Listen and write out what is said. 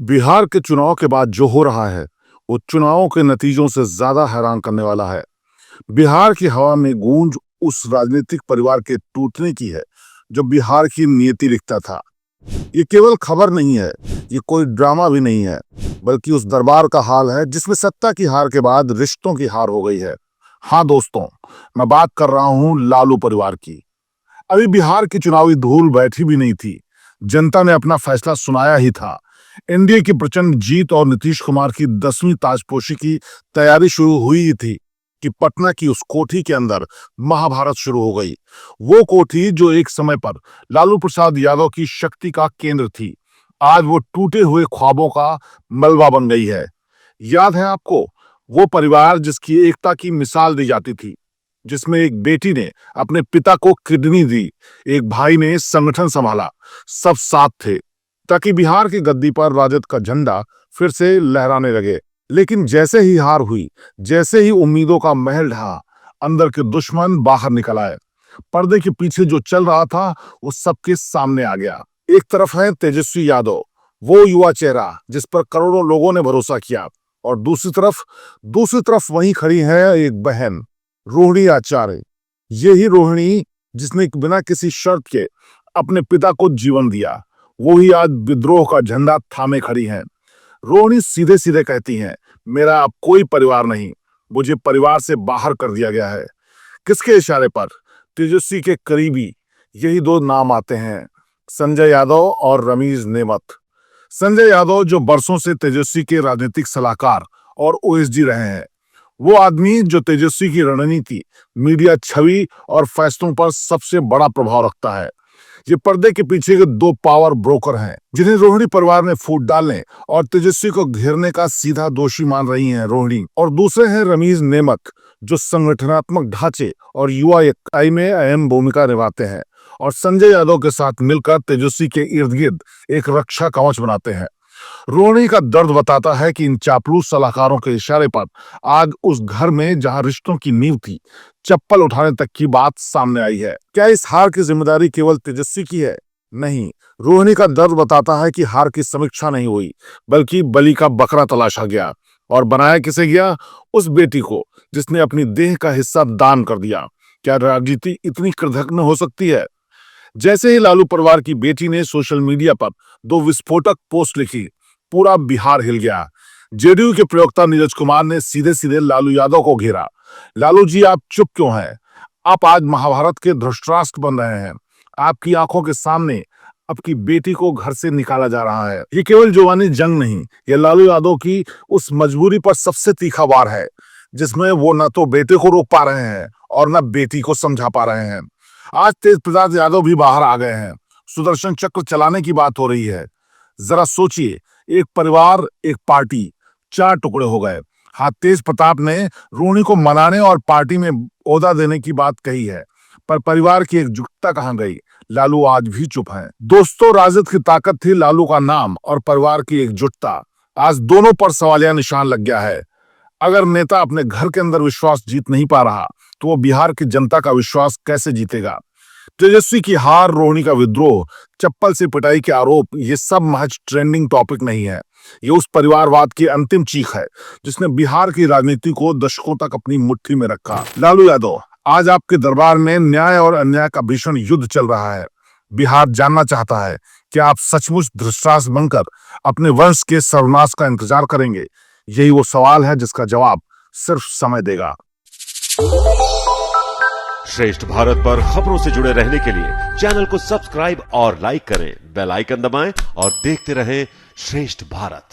बिहार के चुनाव के बाद जो हो रहा है वो चुनावों के नतीजों से ज्यादा हैरान करने वाला है। बिहार की हवा में गूंज उस राजनीतिक परिवार के टूटने की है जो बिहार की नियति लिखता था। ये केवल खबर नहीं है, ये कोई ड्रामा भी नहीं है, बल्कि उस दरबार का हाल है जिसमें सत्ता की हार के बाद रिश्तों की हार हो गई है। हाँ दोस्तों, मैं बात कर रहा हूं लालू परिवार की। अभी बिहार की चुनावी धूल बैठी भी नहीं थी, जनता ने अपना फैसला सुनाया ही था। एनडीए की प्रचंड जीत और नीतीश कुमार की 10वीं ताजपोशी की तैयारी शुरू हुई ही थी कि पटना की उस कोठी के अंदर महाभारत शुरू हो गई। वो कोठी जो एक समय पर लालू प्रसाद यादव की शक्ति का केंद्र थी, आज वो टूटे हुए ख्वाबों का मलबा बन गई है। याद है आपको, वो परिवार जिसकी एकता की मिसाल दी जाती थी, जिसमें एक बेटी ने अपने पिता को किडनी दी, एक भाई ने संगठन संभाला, सब साथ थे ताकि बिहार की गद्दी पर राजद का झंडा फिर से लहराने लगे। लेकिन जैसे ही हार हुई, जैसे ही उम्मीदों का महल ढहा, अंदर के दुश्मन बाहर निकल आए। पर्दे के पीछे जो चल रहा था वो सबके सामने आ गया। एक तरफ है तेजस्वी यादव, वो युवा चेहरा जिस पर करोड़ों लोगों ने भरोसा किया, और दूसरी तरफ वहीं खड़ी है एक बहन, रोहिणी आचार्य। यही रोहिणी जिसने बिना किसी शर्त के अपने पिता को जीवन दिया, वो ही आज विद्रोह का झंडा थामे खड़ी हैं। रोहिणी सीधे सीधे कहती हैं, मेरा अब कोई परिवार नहीं, मुझे परिवार से बाहर कर दिया गया है। किसके इशारे पर? तेजस्वी के करीबी यही दो नाम आते हैं, संजय यादव और रमीज नेमत। संजय यादव जो बरसों से तेजस्वी के राजनीतिक सलाहकार और ओएसडी रहे हैं, वो आदमी जो तेजस्वी की रणनीति, मीडिया छवि और फैसलों पर सबसे बड़ा प्रभाव रखता है। ये पर्दे के पीछे के दो पावर ब्रोकर हैं जिन्हें रोहिणी परिवार ने फूट डालने और तेजस्वी को घेरने का सीधा दोषी मान रही हैं रोहिणी। और दूसरे हैं रमीज नेमत, जो संगठनात्मक ढांचे और युवा इकाई में अहम भूमिका निभाते हैं और संजय यादव के साथ मिलकर तेजस्वी के इर्द गिर्द एक रक्षा कवच बनाते हैं। रोहिणी का दर्द बताता है कि इन चापलूस सलाहकारों के इशारे पर आज उस घर में जहां रिश्तों की नींव थी, चप्पल उठाने तक की बात सामने आई है। क्या इस हार की जिम्मेदारी केवल तेजस्वी की है? नहीं, रोहिणी का दर्द बताता है कि हार की समीक्षा नहीं हुई, बल्कि बलि का बकरा तलाशा गया। और बनाया किसे गया? उस बेटी को जिसने अपनी देह का हिस्सा दान कर दिया। क्या राजनीति इतनी कृतघ्न हो सकती है? जैसे ही लालू परिवार की बेटी ने सोशल मीडिया पर 2 विस्फोटक पोस्ट लिखी, पूरा बिहार हिल गया। जेडीयू के प्रवक्ता नीरज कुमार ने सीधे सीधे लालू यादव को घेरा। लालू जी, आप चुप क्यों हैं? आप आज महाभारत के धृतराष्ट्र बन रहे हैं। आपकी आंखों के सामने आपकी बेटी को घर से निकाला जा रहा है। ये केवल जुबानी जंग नहीं, ये लालू यादव की उस मजबूरी पर सबसे तीखा वार है जिसमें वो न तो बेटे को रोक पा रहे हैं और न बेटी को समझा पा रहे हैं। आज तेज प्रताप यादव भी बाहर आ गए हैं, सुदर्शन चक्र चलाने की बात हो रही है। जरा सोचिए, एक परिवार, एक पार्टी, 4 टुकड़े हो गए। हाँ, तेज प्रताप ने रोहिणी को मनाने और पार्टी में ओहदा देने की बात कही है, पर परिवार की एकजुटता कहां गई? लालू आज भी चुप हैं। दोस्तों, राजद की ताकत थी लालू का नाम और परिवार की एकजुटता। आज दोनों पर सवालिया निशान लग गया है। अगर नेता अपने घर के अंदर विश्वास जीत नहीं पा रहा, तो वो बिहार की जनता का विश्वास कैसे जीतेगा? तेजस्वी की हार, रोहिणी का विद्रोह, चप्पल से पिटाई के आरोप, ये सब महज ट्रेंडिंग टॉपिक नहीं है। ये उस परिवारवाद की अंतिम चीख है जिसने बिहार की राजनीति को दशकों तक अपनी मुट्ठी में रखा। लालू यादव, आज आपके दरबार में न्याय और अन्याय का भीषण युद्ध चल रहा है। बिहार जानना चाहता है कि आप सचमुच धृतराष्ट्र बनकर अपने वंश के सर्वनाश का इंतजार करेंगे। यही वो सवाल है जिसका जवाब सिर्फ समय देगा। श्रेष्ठ भारत पर खबरों से जुड़े रहने के लिए चैनल को सब्सक्राइब और लाइक करें, बेल आइकन दबाएं और देखते रहें श्रेष्ठ भारत।